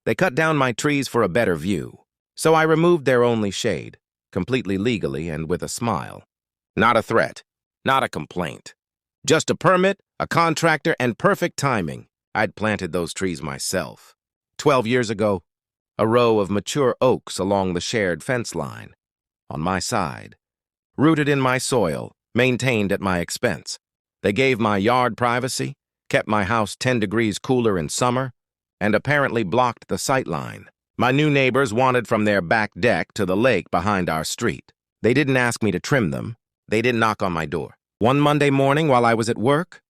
They cut down my trees for a better view, so I removed their only shade, completely legally and with a smile. Not a threat, not a complaint. Just a permit, a contractor, and perfect timing. I'd planted those trees myself. 12 years ago, a row of mature oaks along the shared fence line. On my side, rooted in my soil, maintained at my expense. They gave my yard privacy, kept my house 10 degrees cooler in summer, and apparently blocked the sight line. My new neighbors wanted from their back deck to the lake behind our street. They didn't ask me to trim them. They didn't knock on my door. One Monday morning while I was at work,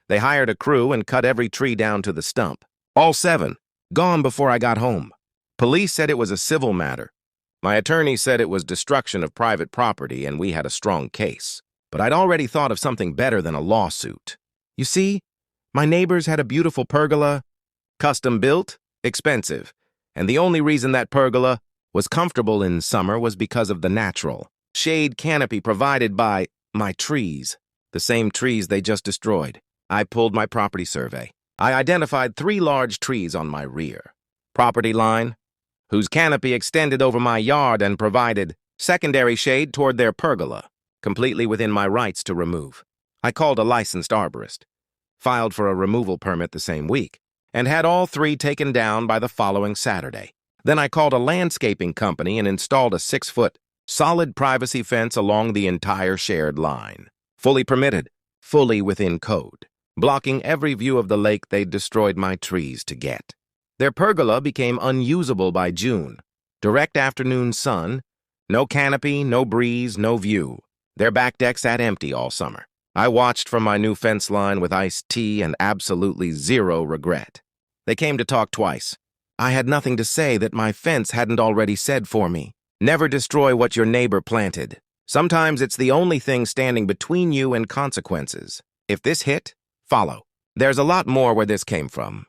they hired a crew and cut every tree down to the stump. All 7, gone before I got home. Police said it was a civil matter. My attorney said it was destruction of private property and we had a strong case. But I'd already thought of something better than a lawsuit. You see, my neighbors had a beautiful pergola, custom built, expensive, and the only reason that pergola was comfortable in summer was because of the natural shade canopy provided by my trees, the same trees they just destroyed. I pulled my property survey. I identified 3 large trees on my rear property line, whose canopy extended over my yard and provided secondary shade toward their pergola, completely within my rights to remove. I called a licensed arborist, filed for a removal permit the same week, and had all 3 taken down by the following Saturday. Then I called a landscaping company and installed a 6-foot, solid privacy fence along the entire shared line. Fully permitted, fully within code, blocking every view of the lake they'd destroyed my trees to get. Their pergola became unusable by June. Direct afternoon sun, no canopy, no breeze, no view. Their back deck sat empty all summer. I watched from my new fence line with iced tea and absolutely zero regret. They came to talk twice. I had nothing to say that my fence hadn't already said for me. Never destroy what your neighbor planted. Sometimes it's the only thing standing between you and consequences. If this hit, follow. There's a lot more where this came from.